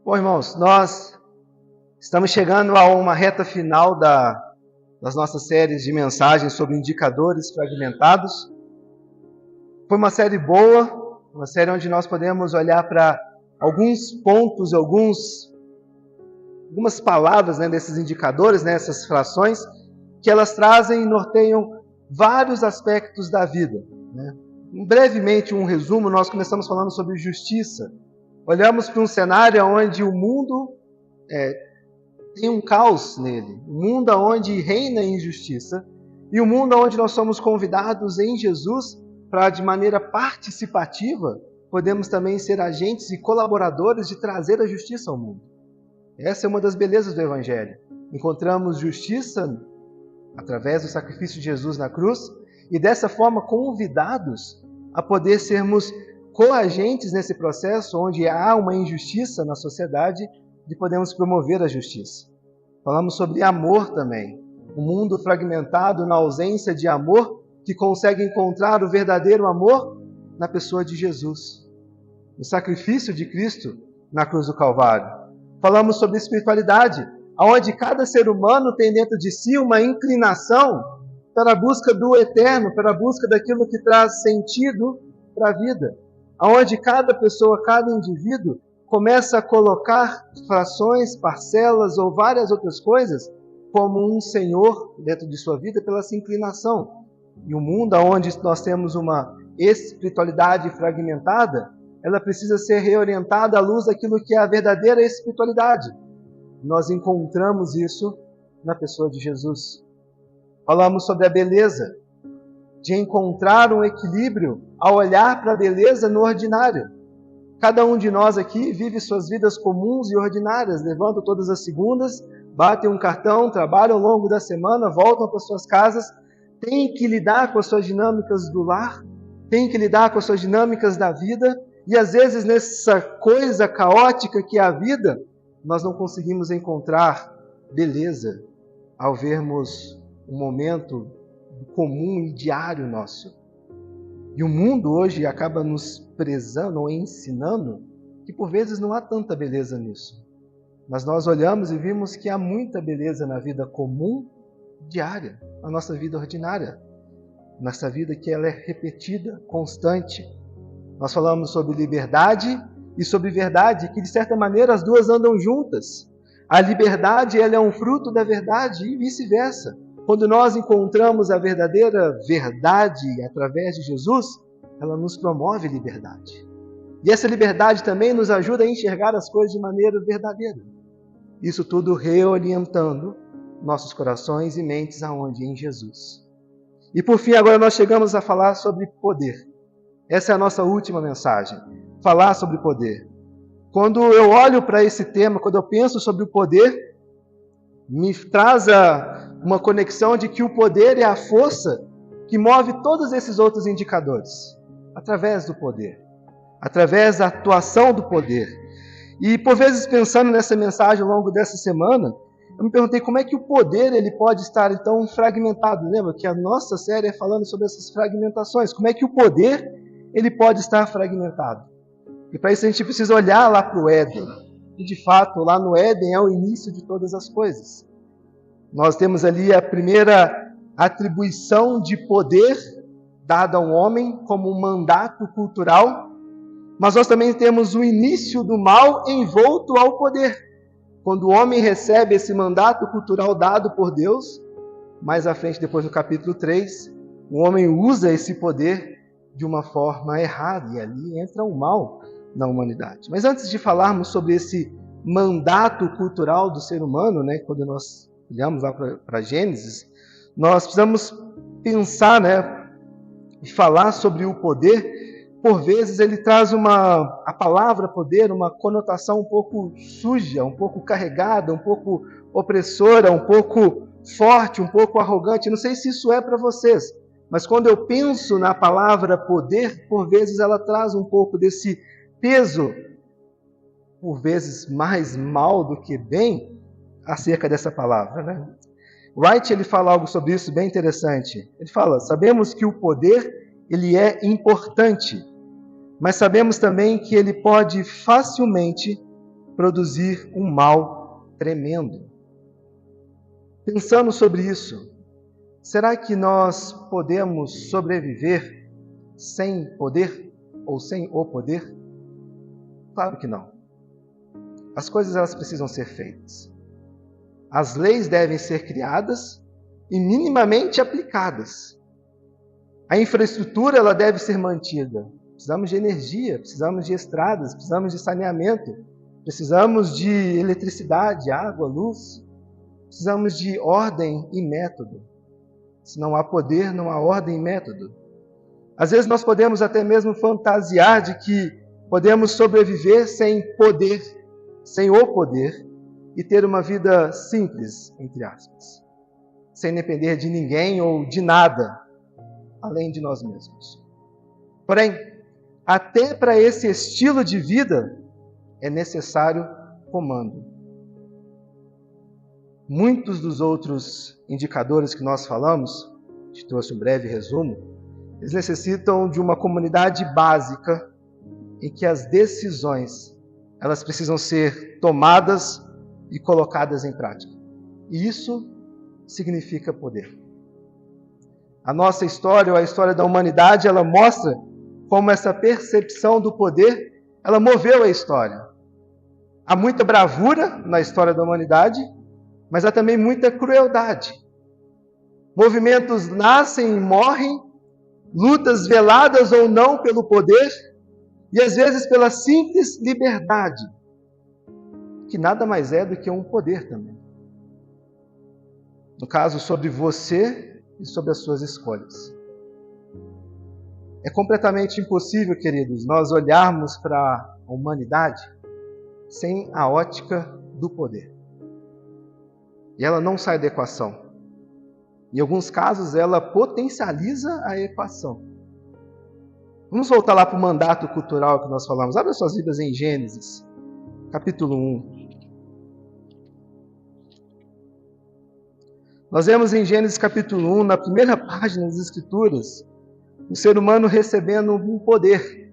Bom, irmãos, nós estamos chegando a uma reta final das nossas séries de mensagens sobre indicadores fragmentados. Foi uma série boa, uma série onde nós podemos olhar para alguns pontos, algumas palavras desses indicadores, essas frações, que elas trazem e norteiam vários aspectos da vida. Brevemente, um resumo, nós começamos falando sobre justiça. Olhamos para um cenário onde o mundo tem um caos nele, um mundo onde reina a injustiça e um mundo onde nós somos convidados em Jesus para, de maneira participativa, podemos também ser agentes e colaboradores de trazer a justiça ao mundo. Essa é uma das belezas do Evangelho. Encontramos justiça através do sacrifício de Jesus na cruz e dessa forma convidados a poder sermos coagentes nesse processo onde há uma injustiça na sociedade de podermos promover a justiça. Falamos sobre amor também. Um mundo fragmentado na ausência de amor que consegue encontrar o verdadeiro amor na pessoa de Jesus. O sacrifício de Cristo na cruz do Calvário. Falamos sobre espiritualidade, onde cada ser humano tem dentro de si uma inclinação para a busca do eterno, para a busca daquilo que traz sentido para a vida. Onde cada pessoa, cada indivíduo, começa a colocar frações, parcelas ou várias outras coisas como um senhor dentro de sua vida pela sua inclinação. E o mundo onde nós temos uma espiritualidade fragmentada, ela precisa ser reorientada à luz daquilo que é a verdadeira espiritualidade. Nós encontramos isso na pessoa de Jesus. Falamos sobre a beleza, de encontrar um equilíbrio ao olhar para a beleza no ordinário. Cada um de nós aqui vive suas vidas comuns e ordinárias, levantam todas as segundas, batem um cartão, trabalham ao longo da semana, voltam para suas casas, têm que lidar com as suas dinâmicas do lar, têm que lidar com as suas dinâmicas da vida, e às vezes nessa coisa caótica que é a vida, nós não conseguimos encontrar beleza ao vermos um momento comum e diário nosso. E o mundo hoje acaba nos prezando ou ensinando que por vezes não há tanta beleza nisso. Mas nós olhamos e vimos que há muita beleza na vida comum, diária, na nossa vida ordinária. Nossa vida que ela é repetida, constante. Nós falamos sobre liberdade e sobre verdade, que de certa maneira as duas andam juntas. A liberdade ela é um fruto da verdade e vice-versa. Quando nós encontramos a verdadeira verdade através de Jesus, ela nos promove liberdade. E essa liberdade também nos ajuda a enxergar as coisas de maneira verdadeira. Isso tudo reorientando nossos corações e mentes aonde? Em Jesus. E por fim, agora nós chegamos a falar sobre poder. Essa é a nossa última mensagem. Falar sobre poder. Quando eu olho para esse tema, quando eu penso sobre o poder, me traz uma conexão de que o poder é a força que move todos esses outros indicadores. Através do poder. Através da atuação do poder. E por vezes pensando nessa mensagem ao longo dessa semana, eu me perguntei como é que o poder ele pode estar então fragmentado. Lembra que a nossa série é falando sobre essas fragmentações. Como é que o poder ele pode estar fragmentado? E para isso a gente precisa olhar lá para o Éden. E de fato, lá no Éden é o início de todas as coisas. Nós temos ali a primeira atribuição de poder dada ao homem como um mandato cultural, mas nós também temos o início do mal envolto ao poder. Quando o homem recebe esse mandato cultural dado por Deus, mais à frente, depois no capítulo 3, o homem usa esse poder de uma forma errada, e ali entra o mal na humanidade. Mas antes de falarmos sobre esse mandato cultural do ser humano, quando nós olhamos lá para Gênesis, nós precisamos pensar e falar sobre o poder. Por vezes ele traz a palavra poder, uma conotação um pouco suja, um pouco carregada, um pouco opressora, um pouco forte, um pouco arrogante. Não sei se isso é para vocês, mas quando eu penso na palavra poder, por vezes ela traz um pouco desse peso, por vezes mais mal do que bem, acerca dessa palavra. Wright ele fala algo sobre isso bem interessante. Ele fala, sabemos que o poder ele é importante, mas sabemos também que ele pode facilmente produzir um mal tremendo. Pensando sobre isso, será que nós podemos sobreviver sem poder ou sem o poder? Claro que não. As coisas elas precisam ser feitas. As leis devem ser criadas e minimamente aplicadas. A infraestrutura ela deve ser mantida. Precisamos de energia, precisamos de estradas, precisamos de saneamento, precisamos de eletricidade, água, luz. Precisamos de ordem e método. Se não há poder, não há ordem e método. Às vezes nós podemos até mesmo fantasiar de que podemos sobreviver sem poder, sem o poder, e ter uma vida simples, entre aspas, sem depender de ninguém ou de nada, além de nós mesmos. Porém, até para esse estilo de vida é necessário comando. Muitos dos outros indicadores que nós falamos, te trouxe um breve resumo, eles necessitam de uma comunidade básica em que as decisões elas precisam ser tomadas e colocadas em prática. E isso significa poder. A nossa história, ou a história da humanidade, ela mostra como essa percepção do poder, ela moveu a história. Há muita bravura na história da humanidade, mas há também muita crueldade. Movimentos nascem e morrem, lutas veladas ou não pelo poder, e às vezes pela simples liberdade, que nada mais é do que um poder também. No caso, sobre você e sobre as suas escolhas. É completamente impossível, queridos, nós olharmos para a humanidade sem a ótica do poder. E ela não sai da equação. Em alguns casos, ela potencializa a equação. Vamos voltar lá para o mandato cultural que nós falamos. Abra suas Bíblias em Gênesis, capítulo 1. Nós vemos em Gênesis capítulo 1, na primeira página das Escrituras, o ser humano recebendo um poder.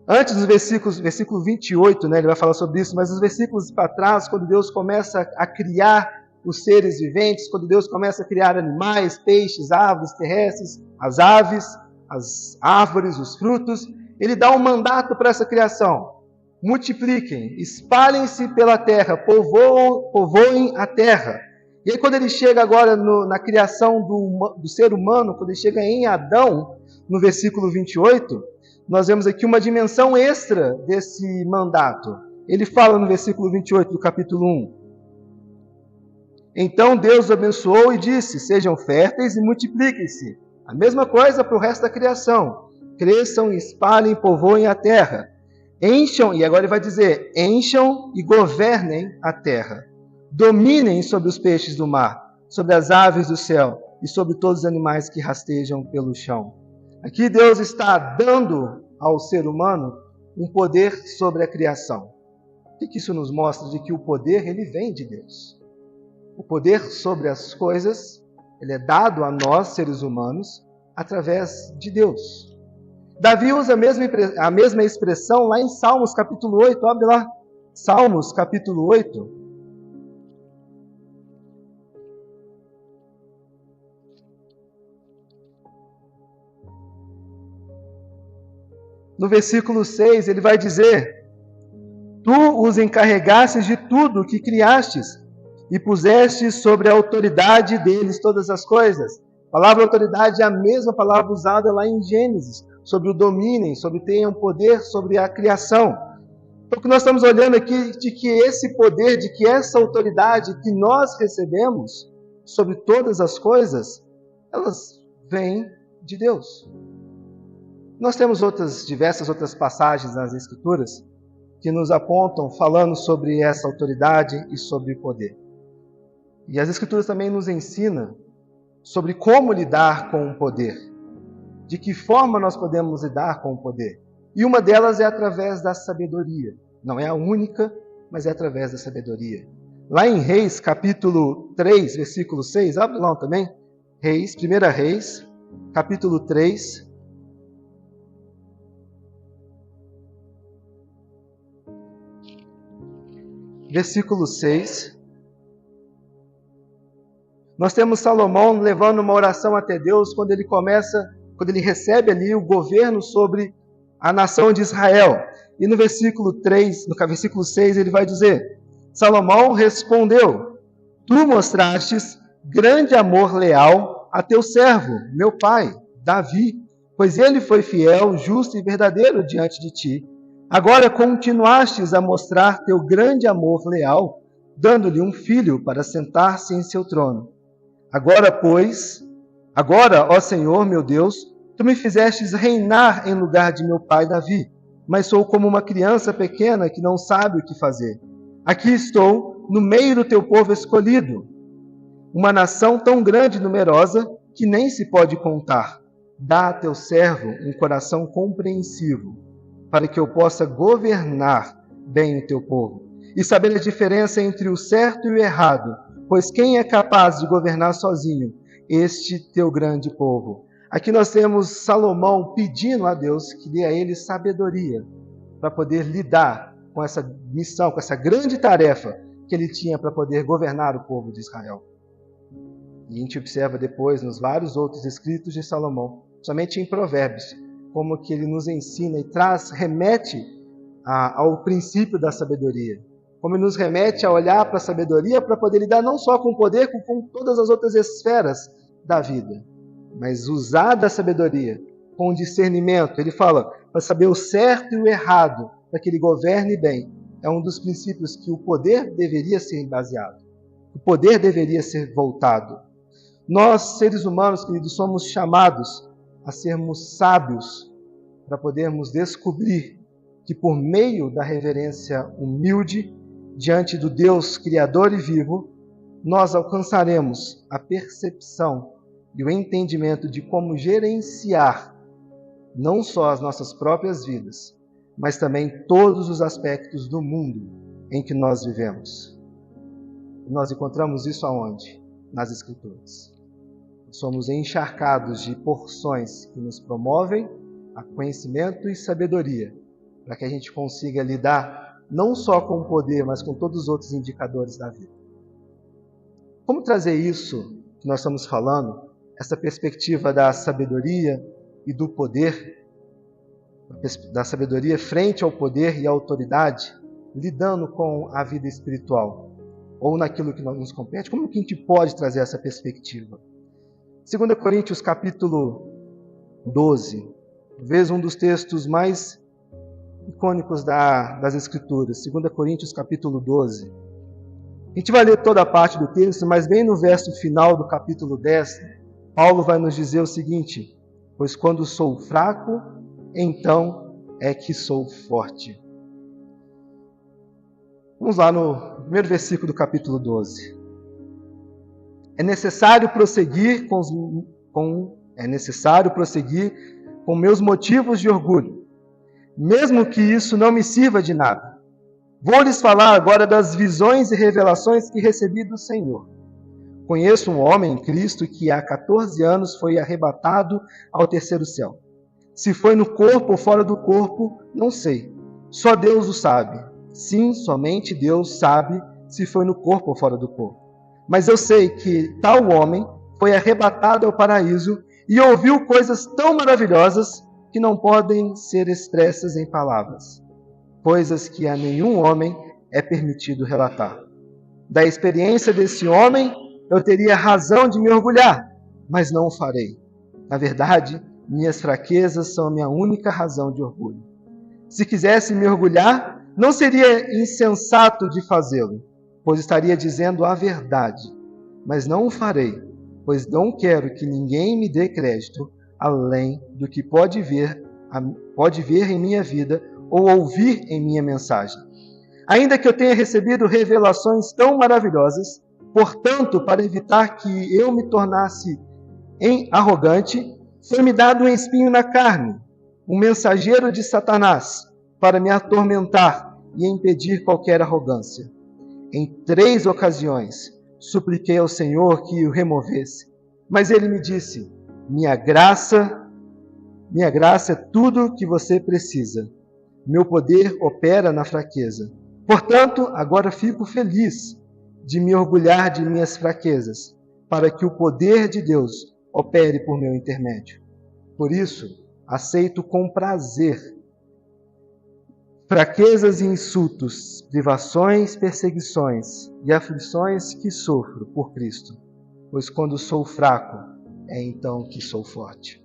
Antes dos versículo 28, ele vai falar sobre isso, mas nos versículos para trás, quando Deus começa a criar os seres viventes, quando Deus começa a criar animais, peixes, aves terrestres, as aves, as árvores, os frutos, Ele dá um mandato para essa criação. Multipliquem, espalhem-se pela terra, povoem a terra. E aí quando ele chega agora na criação do ser humano, quando ele chega em Adão, no versículo 28, nós vemos aqui uma dimensão extra desse mandato. Ele fala no versículo 28 do capítulo 1. Então Deus abençoou e disse, sejam férteis e multipliquem-se. A mesma coisa para o resto da criação. Cresçam, espalhem, povoem a terra. Encham, e agora ele vai dizer, encham e governem a terra. Dominem sobre os peixes do mar, sobre as aves do céu e sobre todos os animais que rastejam pelo chão. Aqui Deus está dando ao ser humano um poder sobre a criação. O que isso nos mostra? De que o poder ele vem de Deus. O poder sobre as coisas, ele é dado a nós, seres humanos, através de Deus. Davi usa a mesma expressão lá em Salmos capítulo 8. Abre lá. Salmos capítulo 8. No versículo 6, ele vai dizer, tu os encarregastes de tudo o que criastes, e puseste sobre a autoridade deles todas as coisas. A palavra autoridade é a mesma palavra usada lá em Gênesis, sobre o domínio, sobre tenham poder sobre a criação. Então, o que nós estamos olhando aqui, de que esse poder, de que essa autoridade que nós recebemos sobre todas as coisas, elas vêm de Deus. Nós temos diversas outras passagens nas Escrituras que nos apontam falando sobre essa autoridade e sobre poder. E as Escrituras também nos ensinam sobre como lidar com o poder. De que forma nós podemos lidar com o poder. E uma delas é através da sabedoria. Não é a única, mas é através da sabedoria. Lá em Reis, capítulo 3, versículo 6, abre lá também. Reis, 1 Reis, capítulo 3. versículo 6. Nós temos Salomão levando uma oração até Deus quando ele recebe ali o governo sobre a nação de Israel. E no versículo 3, no versículo 6, ele vai dizer: Salomão respondeu: Tu mostrastes grande amor leal a teu servo, meu pai, Davi, pois ele foi fiel, justo e verdadeiro diante de ti. Agora continuastes a mostrar teu grande amor leal, dando-lhe um filho para sentar-se em seu trono. Agora, ó Senhor, meu Deus, tu me fizestes reinar em lugar de meu pai Davi, mas sou como uma criança pequena que não sabe o que fazer. Aqui estou, no meio do teu povo escolhido, uma nação tão grande e numerosa que nem se pode contar. Dá a teu servo um coração compreensivo, para que eu possa governar bem o teu povo, e saber a diferença entre o certo e o errado, pois quem é capaz de governar sozinho este teu grande povo? Aqui nós temos Salomão pedindo a Deus que dê a ele sabedoria para poder lidar com essa missão, com essa grande tarefa que ele tinha para poder governar o povo de Israel. E a gente observa depois nos vários outros escritos de Salomão, somente em Provérbios, como que ele nos ensina e remete ao princípio da sabedoria. Como ele nos remete a olhar para a sabedoria para poder lidar não só com o poder, com todas as outras esferas da vida, mas usar da sabedoria com discernimento. Ele fala para saber o certo e o errado, para que ele governe bem. É um dos princípios que o poder deveria ser baseado. O poder deveria ser voltado. Nós, seres humanos, queridos, somos chamados a sermos sábios para podermos descobrir que por meio da reverência humilde diante do Deus Criador e vivo, nós alcançaremos a percepção e o entendimento de como gerenciar não só as nossas próprias vidas, mas também todos os aspectos do mundo em que nós vivemos. Nós encontramos isso aonde? Nas Escrituras. Somos encharcados de porções que nos promovem a conhecimento e sabedoria, para que a gente consiga lidar não só com o poder, mas com todos os outros indicadores da vida. Como trazer isso que nós estamos falando, essa perspectiva da sabedoria e do poder, da sabedoria frente ao poder e à autoridade, lidando com a vida espiritual, ou naquilo que nos compete? Como que a gente pode trazer essa perspectiva? 2 Coríntios capítulo 12, talvez um dos textos mais icônicos das Escrituras, 2 Coríntios capítulo 12. A gente vai ler toda a parte do texto, mas bem no verso final do capítulo 10, Paulo vai nos dizer o seguinte: pois quando sou fraco, então é que sou forte. Vamos lá no primeiro versículo do capítulo 12. É necessário prosseguir com meus motivos de orgulho, mesmo que isso não me sirva de nada. Vou lhes falar agora das visões e revelações que recebi do Senhor. Conheço um homem em Cristo que há 14 anos foi arrebatado ao terceiro céu. Se foi no corpo ou fora do corpo, não sei. Só Deus o sabe. Sim, somente Deus sabe se foi no corpo ou fora do corpo. Mas eu sei que tal homem foi arrebatado ao paraíso e ouviu coisas tão maravilhosas que não podem ser expressas em palavras. Coisas que a nenhum homem é permitido relatar. Da experiência desse homem, eu teria razão de me orgulhar, mas não o farei. Na verdade, minhas fraquezas são a minha única razão de orgulho. Se quisesse me orgulhar, não seria insensato de fazê-lo, pois estaria dizendo a verdade. Mas não o farei, pois não quero que ninguém me dê crédito além do que pode ver em minha vida ou ouvir em minha mensagem. Ainda que eu tenha recebido revelações tão maravilhosas, portanto, para evitar que eu me tornasse arrogante, foi-me dado um espinho na carne, um mensageiro de Satanás, para me atormentar e impedir qualquer arrogância. Em 3 ocasiões, supliquei ao Senhor que o removesse, mas ele me disse: minha graça é tudo o que você precisa. Meu poder opera na fraqueza. Portanto, agora fico feliz de me orgulhar de minhas fraquezas, para que o poder de Deus opere por meu intermédio. Por isso, aceito com prazer fraquezas e insultos, privações, perseguições e aflições que sofro por Cristo, pois quando sou fraco, é então que sou forte.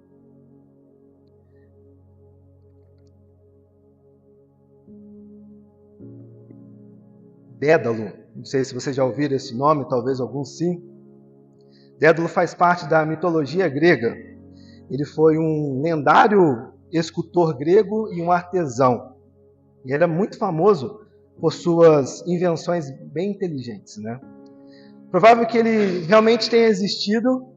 Dédalo, não sei se vocês já ouviram esse nome, talvez alguns sim. Dédalo faz parte da mitologia grega. Ele foi um lendário escultor grego e um artesão. E ele é muito famoso por suas invenções bem inteligentes, né? Provável que ele realmente tenha existido,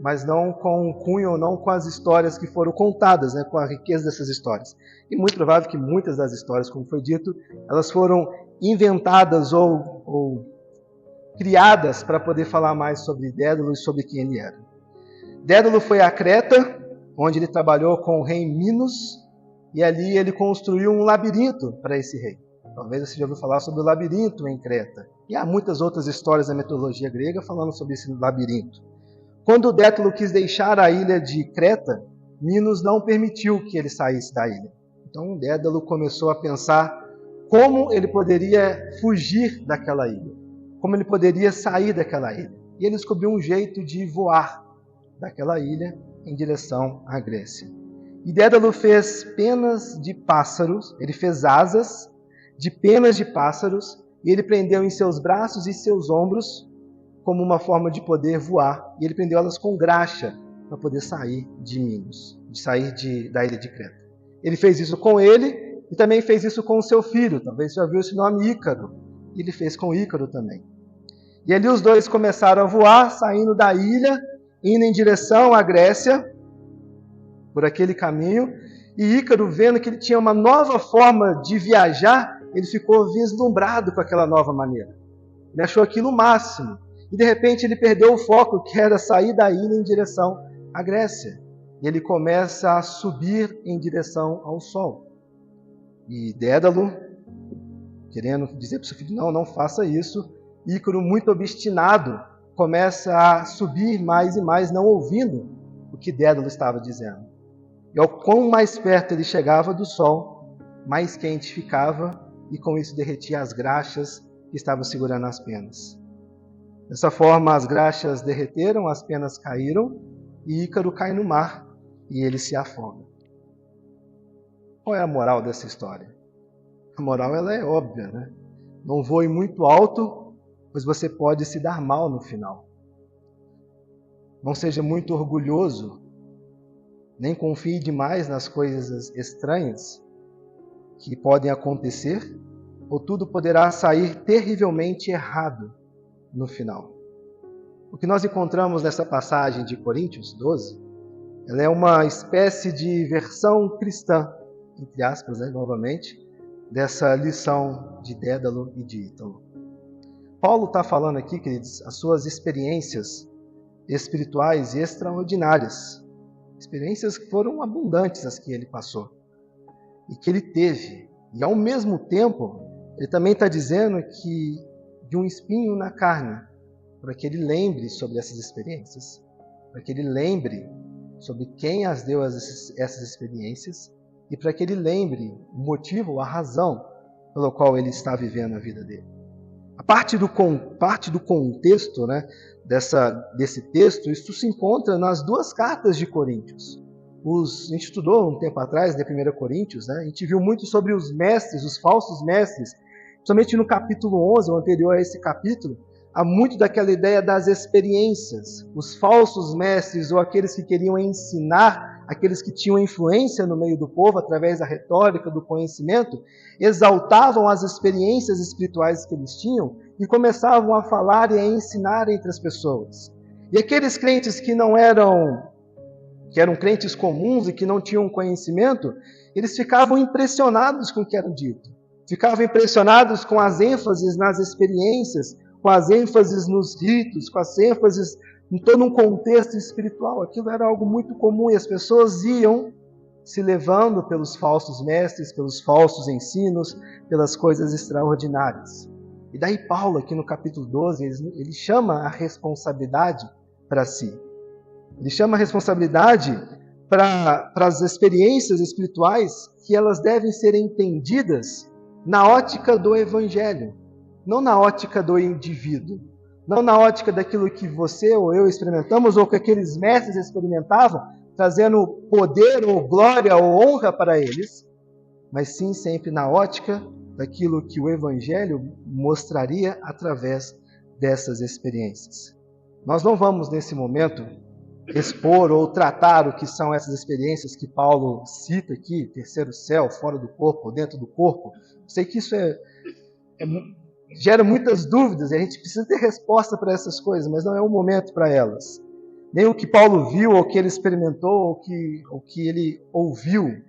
mas não com o cunho, não com as histórias que foram contadas, né? Com a riqueza dessas histórias. E muito provável que muitas das histórias, como foi dito, elas foram inventadas ou criadas para poder falar mais sobre Dédalo e sobre quem ele era. Dédalo foi a Creta, onde ele trabalhou com o rei Minos, e ali ele construiu um labirinto para esse rei. Talvez você já ouviu falar sobre o labirinto em Creta. E há muitas outras histórias da mitologia grega falando sobre esse labirinto. Quando Dédalo quis deixar a ilha de Creta, Minos não permitiu que ele saísse da ilha. Então Dédalo começou a pensar como ele poderia fugir daquela ilha, como ele poderia sair daquela ilha. E ele descobriu um jeito de voar daquela ilha em direção à Grécia. E Dédalo fez penas de pássaros, ele fez asas de penas de pássaros, e ele prendeu em seus braços e seus ombros como uma forma de poder voar. E ele prendeu elas com graxa para poder sair de Minos, de sair da ilha de Creta. Ele fez isso com ele e também fez isso com o seu filho. Talvez você já viu esse nome, Ícaro. E ele fez com Ícaro também. E ali os dois começaram a voar, saindo da ilha, indo em direção à Grécia, por aquele caminho. E Ícaro, vendo que ele tinha uma nova forma de viajar, ele ficou vislumbrado com aquela nova maneira. Ele achou aquilo o máximo. E de repente ele perdeu o foco, que era sair da ilha em direção à Grécia. E ele começa a subir em direção ao sol. E Dédalo, querendo dizer para o seu filho, não faça isso, Ícaro, muito obstinado, começa a subir mais e mais, não ouvindo o que Dédalo estava dizendo. E ao quão mais perto ele chegava do sol, mais quente ficava, e com isso derretia as graxas que estavam segurando as penas. Dessa forma, as graxas derreteram, as penas caíram, e Ícaro cai no mar, e ele se afoga. Qual é a moral dessa história? A moral ela é óbvia, né? Não voe muito alto, pois você pode se dar mal no final. Não seja muito orgulhoso, nem confie demais nas coisas estranhas que podem acontecer, ou tudo poderá sair terrivelmente errado no final. O que nós encontramos nessa passagem de Coríntios 12, ela é uma espécie de versão cristã, entre aspas, novamente, dessa lição de Dédalo e de Ítalo. Paulo está falando aqui, queridos, as suas experiências espirituais e extraordinárias. Experiências que foram abundantes as que ele passou e que ele teve. E ao mesmo tempo, ele também está dizendo que de um espinho na carne, para que ele lembre sobre essas experiências, para que ele lembre sobre quem as deu essas experiências e para que ele lembre o motivo, a razão pelo qual ele está vivendo a vida dele. A parte do contexto, né, desse texto, isso se encontra nas duas cartas de Coríntios. A gente estudou um tempo atrás, na 1 Coríntios, né, a gente viu muito sobre os mestres, os falsos mestres, principalmente no capítulo 11, o anterior a esse capítulo, há muito daquela ideia das experiências. Os falsos mestres, ou aqueles que queriam ensinar, aqueles que tinham influência no meio do povo, através da retórica, do conhecimento, exaltavam as experiências espirituais que eles tinham e começavam a falar e a ensinar entre as pessoas. E aqueles crentes que eram crentes comuns e que não tinham conhecimento, eles ficavam impressionados com o que era dito. Ficavam impressionados com as ênfases nas experiências, com as ênfases nos ritos, com as ênfases em todo um contexto espiritual. Aquilo era algo muito comum e as pessoas iam se levando pelos falsos mestres, pelos falsos ensinos, pelas coisas extraordinárias. E daí Paulo, aqui no capítulo 12, ele chama a responsabilidade para si. Ele chama a responsabilidade para as experiências espirituais, que elas devem ser entendidas na ótica do Evangelho, não na ótica do indivíduo, não na ótica daquilo que você ou eu experimentamos ou que aqueles mestres experimentavam, trazendo poder ou glória ou honra para eles, mas sim sempre na ótica daquilo que o Evangelho mostraria através dessas experiências. Nós não vamos, nesse momento, expor ou tratar o que são essas experiências que Paulo cita aqui, terceiro céu, fora do corpo, dentro do corpo. Sei que isso gera muitas dúvidas e a gente precisa ter resposta para essas coisas, mas não é o momento para elas. Nem o que Paulo viu, ou o que ele experimentou, ou que ele ouviu.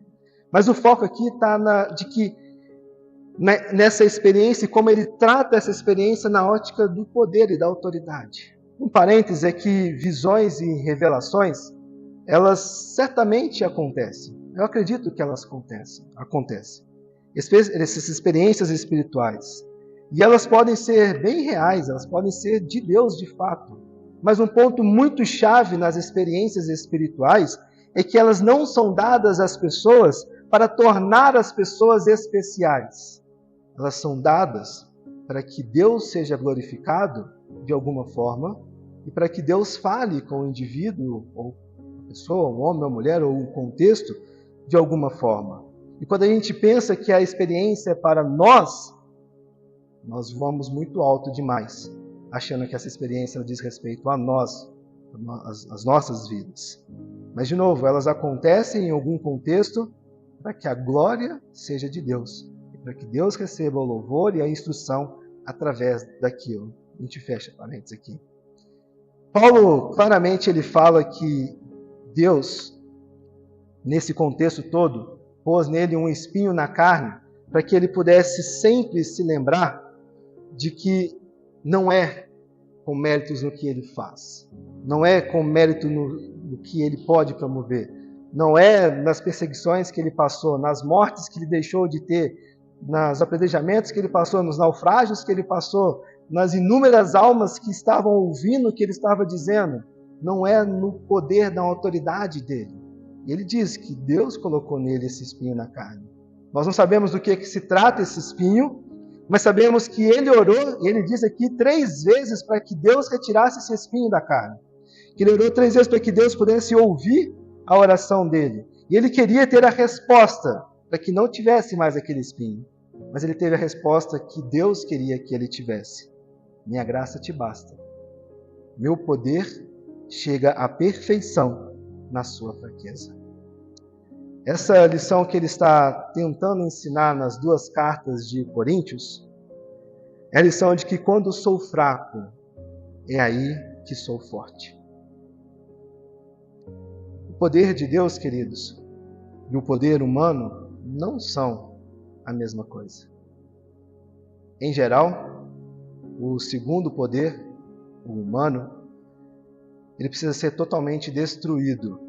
Mas o foco aqui está de que nessa experiência e como ele trata essa experiência na ótica do poder e da autoridade. Um parêntese é que visões e revelações, elas certamente acontecem. Eu acredito que elas acontecem. Essas experiências espirituais. E elas podem ser bem reais, elas podem ser de Deus de fato. Mas um ponto muito chave nas experiências espirituais é que elas não são dadas às pessoas para tornar as pessoas especiais. Elas são dadas para que Deus seja glorificado de alguma forma e para que Deus fale com o indivíduo, ou a pessoa, um homem ou mulher, ou um contexto, de alguma forma. E quando a gente pensa que a experiência é para nós vamos muito alto demais, achando que essa experiência diz respeito a nós, as nossas vidas. Mas, de novo, elas acontecem em algum contexto para que a glória seja de Deus, e para que Deus receba o louvor e a instrução através daquilo. A gente fecha parênteses aqui. Paulo, claramente, ele fala que Deus, nesse contexto todo, pôs nele um espinho na carne para que ele pudesse sempre se lembrar de que não é com méritos no que ele faz, não é com mérito no que ele pode promover, não é nas perseguições que ele passou, nas mortes que ele deixou de ter, nos apedrejamentos que ele passou, nos naufrágios que ele passou, nas inúmeras almas que estavam ouvindo o que ele estava dizendo, não é no poder da autoridade dele. E ele diz que Deus colocou nele esse espinho na carne. Nós não sabemos do que se trata esse espinho, mas sabemos que ele orou, e ele diz aqui 3 vezes para que Deus retirasse esse espinho da carne. Que ele orou 3 vezes para que Deus pudesse ouvir a oração dele. E ele queria ter a resposta para que não tivesse mais aquele espinho. Mas ele teve a resposta que Deus queria que ele tivesse. Minha graça te basta. Meu poder chega à perfeição na sua fraqueza. Essa lição que ele está tentando ensinar nas 2 cartas de Coríntios é a lição de que quando sou fraco, é aí que sou forte. O poder de Deus, queridos, e o poder humano não são a mesma coisa. Em geral, o segundo poder, o humano, ele precisa ser totalmente destruído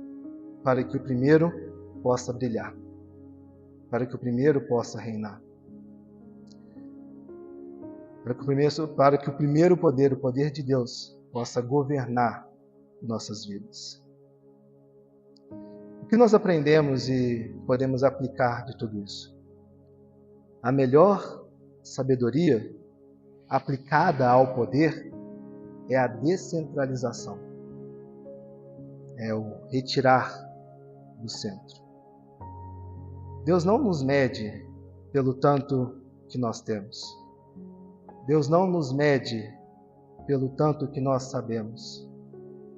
para que o primeiro possa brilhar, para que o primeiro possa reinar, para que o primeiro poder, o poder de Deus, possa governar nossas vidas. O que nós aprendemos e podemos aplicar de tudo isso? A melhor sabedoria aplicada ao poder é a descentralização, é o retirar do centro. Deus não nos mede pelo tanto que nós temos. Deus não nos mede pelo tanto que nós sabemos.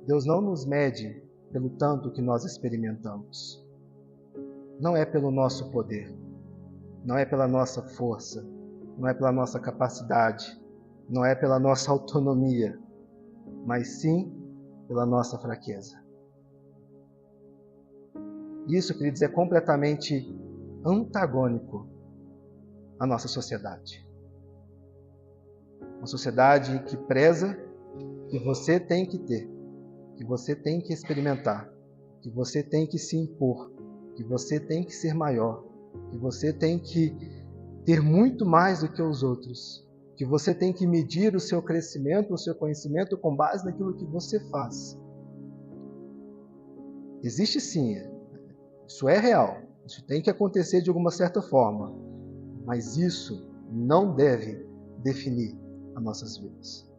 Deus não nos mede pelo tanto que nós experimentamos. Não é pelo nosso poder, não é pela nossa força, não é pela nossa capacidade, não é pela nossa autonomia, mas sim pela nossa fraqueza. Isso, queridos, é completamente antagônico à nossa sociedade. Uma sociedade que preza que você tem que ter, que você tem que experimentar, que você tem que se impor, que você tem que ser maior, que você tem que ter muito mais do que os outros, que você tem que medir o seu crescimento, o seu conhecimento com base naquilo que você faz. Existe sim, isso é real, isso tem que acontecer de alguma certa forma, mas isso não deve definir as nossas vidas.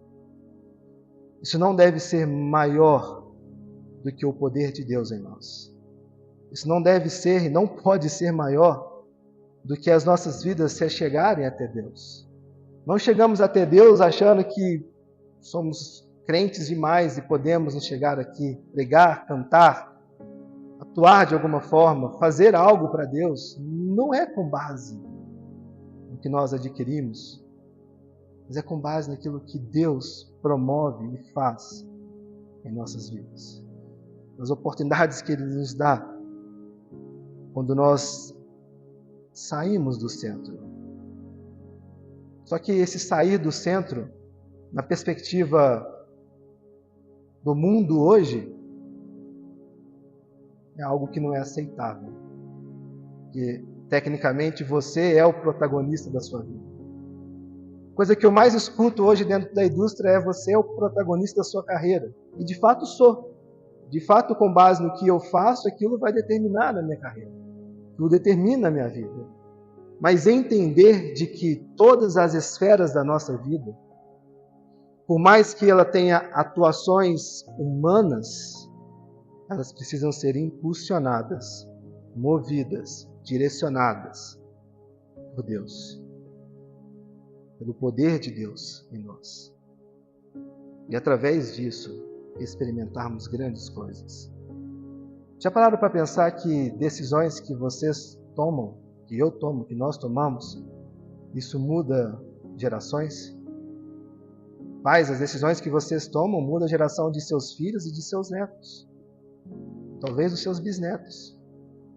Isso não deve ser maior do que o poder de Deus em nós. Isso não deve ser e não pode ser maior do que as nossas vidas se chegarem até Deus. Não chegamos até Deus achando que somos crentes demais e podemos nos chegar aqui, pregar, cantar, atuar de alguma forma, fazer algo para Deus. Não é com base no que nós adquirimos, mas é com base naquilo que Deus promove e faz em nossas vidas. Nas oportunidades que Ele nos dá quando nós saímos do centro. Só que esse sair do centro, na perspectiva do mundo hoje, é algo que não é aceitável. Porque, tecnicamente, você é o protagonista da sua vida. Coisa que eu mais escuto hoje dentro da indústria é você é o protagonista da sua carreira. E de fato sou. De fato, com base no que eu faço, aquilo vai determinar a minha carreira. Aquilo determina a minha vida. Mas entender de que todas as esferas da nossa vida, por mais que ela tenha atuações humanas, elas precisam ser impulsionadas, movidas, direcionadas por Deus, pelo poder de Deus em nós. E através disso, experimentarmos grandes coisas. Já pararam para pensar que decisões que vocês tomam, que eu tomo, que nós tomamos, isso muda gerações? Pais, as decisões que vocês tomam mudam a geração de seus filhos e de seus netos. Talvez dos seus bisnetos.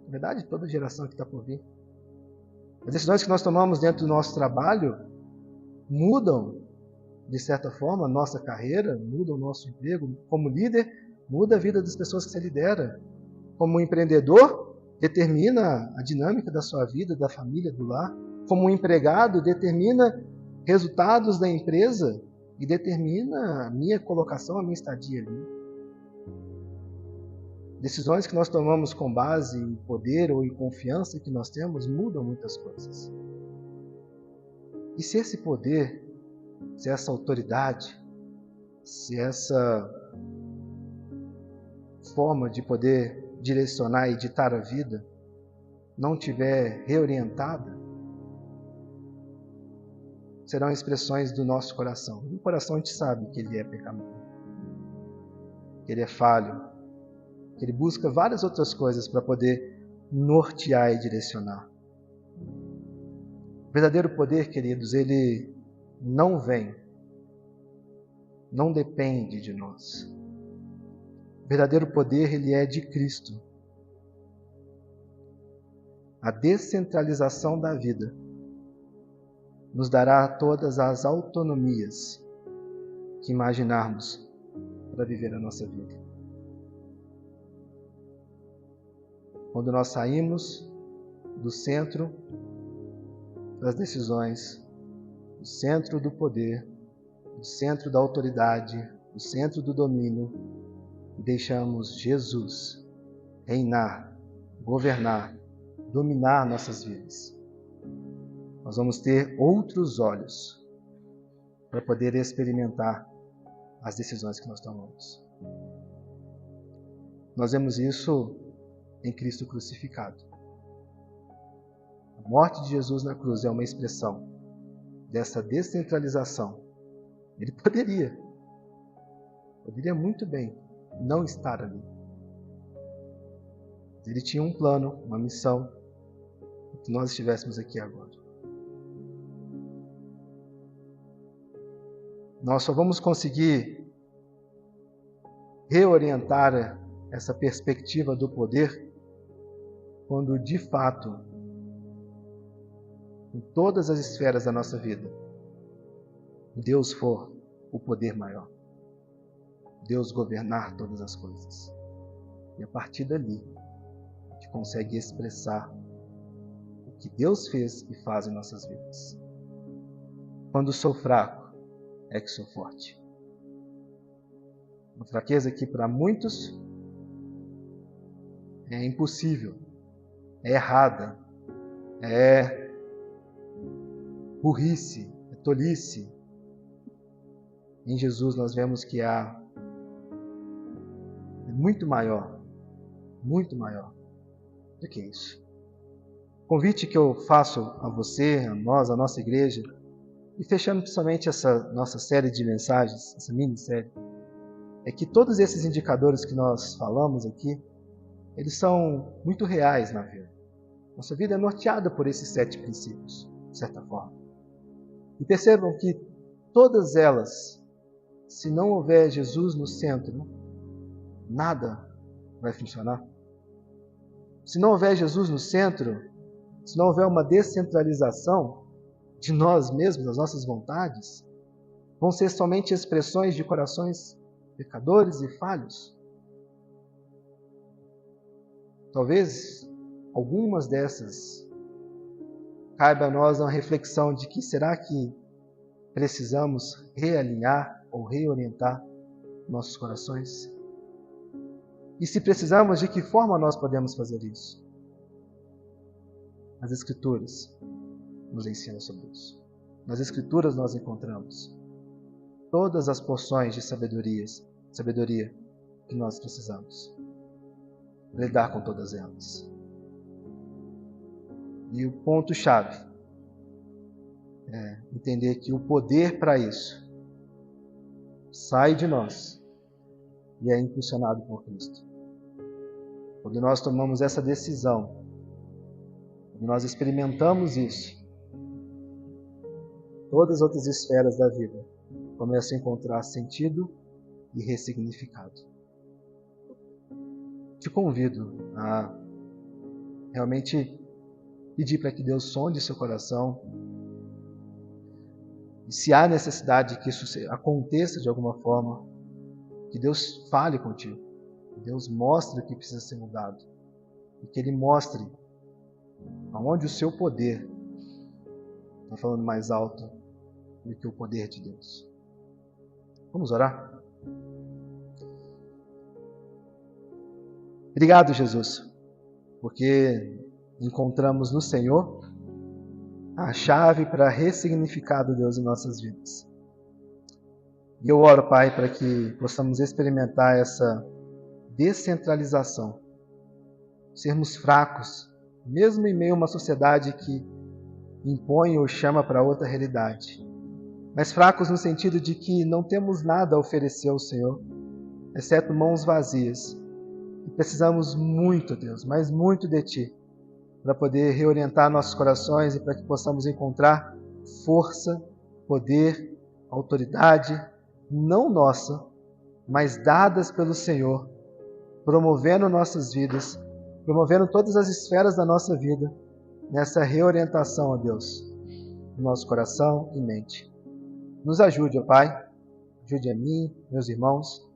Na verdade, toda geração que está por vir. As decisões que nós tomamos dentro do nosso trabalho mudam, de certa forma, a nossa carreira, mudam o nosso emprego. Como líder, muda a vida das pessoas que você lidera. Como empreendedor, determina a dinâmica da sua vida, da família, do lar. Como empregado, determina resultados da empresa e determina a minha colocação, a minha estadia ali. Decisões que nós tomamos com base em poder ou em confiança que nós temos mudam muitas coisas. E se esse poder, se essa autoridade, se essa forma de poder direcionar e ditar a vida não tiver reorientada, serão expressões do nosso coração. No coração a gente sabe que ele é pecador, que ele é falho, que ele busca várias outras coisas para poder nortear e direcionar. O verdadeiro poder, queridos, ele não vem, não depende de nós. O verdadeiro poder, ele é de Cristo. A descentralização da vida nos dará todas as autonomias que imaginarmos para viver a nossa vida. Quando nós saímos do centro das decisões, do centro do poder, do centro da autoridade, do centro do domínio, e deixamos Jesus reinar, governar, dominar nossas vidas, nós vamos ter outros olhos para poder experimentar as decisões que nós tomamos. Nós vemos isso em Cristo crucificado. A morte de Jesus na cruz é uma expressão dessa descentralização. Ele poderia muito bem não estar ali. Ele tinha um plano, uma missão, que nós estivéssemos aqui agora. Nós só vamos conseguir reorientar essa perspectiva do poder quando, de fato, em todas as esferas da nossa vida, Deus for o poder maior. Deus governar todas as coisas. E a partir dali, a gente consegue expressar o que Deus fez e faz em nossas vidas. Quando sou fraco, é que sou forte. Uma fraqueza que para muitos é impossível, é errada, é burrice, é tolice. Em Jesus nós vemos que é muito maior do que isso. O convite que eu faço a você, a nós, a nossa igreja, e fechando principalmente essa nossa série de mensagens, essa minissérie, é que todos esses indicadores que nós falamos aqui, eles são muito reais na vida. Nossa vida é norteada por esses 7 princípios, de certa forma. E percebam que todas elas, se não houver Jesus no centro, nada vai funcionar. Se não houver Jesus no centro, se não houver uma descentralização de nós mesmos, das nossas vontades, vão ser somente expressões de corações pecadores e falhos. Talvez algumas dessas caiba a nós uma reflexão de que será que precisamos realinhar ou reorientar nossos corações? E se precisamos, de que forma nós podemos fazer isso? As Escrituras nos ensinam sobre isso. Nas Escrituras nós encontramos todas as porções de sabedoria que nós precisamos. Lidar com todas elas. E o ponto-chave é entender que o poder para isso sai de nós e é impulsionado por Cristo. Quando nós tomamos essa decisão, quando nós experimentamos isso, todas as outras esferas da vida começam a encontrar sentido e ressignificado. Te convido a realmente pedir para que Deus sonde seu coração. E se há necessidade que isso aconteça de alguma forma, que Deus fale contigo. Que Deus mostre o que precisa ser mudado. E que Ele mostre aonde o seu poder está falando mais alto do que o poder de Deus. Vamos orar? Obrigado, Jesus, porque encontramos no Senhor a chave para ressignificar o Deus em nossas vidas. E eu oro, Pai, para que possamos experimentar essa descentralização, sermos fracos, mesmo em meio a uma sociedade que impõe ou chama para outra realidade, mas fracos no sentido de que não temos nada a oferecer ao Senhor, exceto mãos vazias. E precisamos muito, Deus, mas muito de Ti, para poder reorientar nossos corações e para que possamos encontrar força, poder, autoridade, não nossa, mas dadas pelo Senhor, promovendo nossas vidas, promovendo todas as esferas da nossa vida, nessa reorientação, ó Deus, do nosso coração e mente. Nos ajude, ó Pai, ajude a mim, meus irmãos,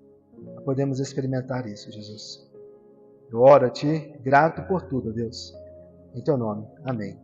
a podermos experimentar isso, Jesus. Eu oro a Ti, grato por tudo, ó Deus. Em Teu nome. Amém.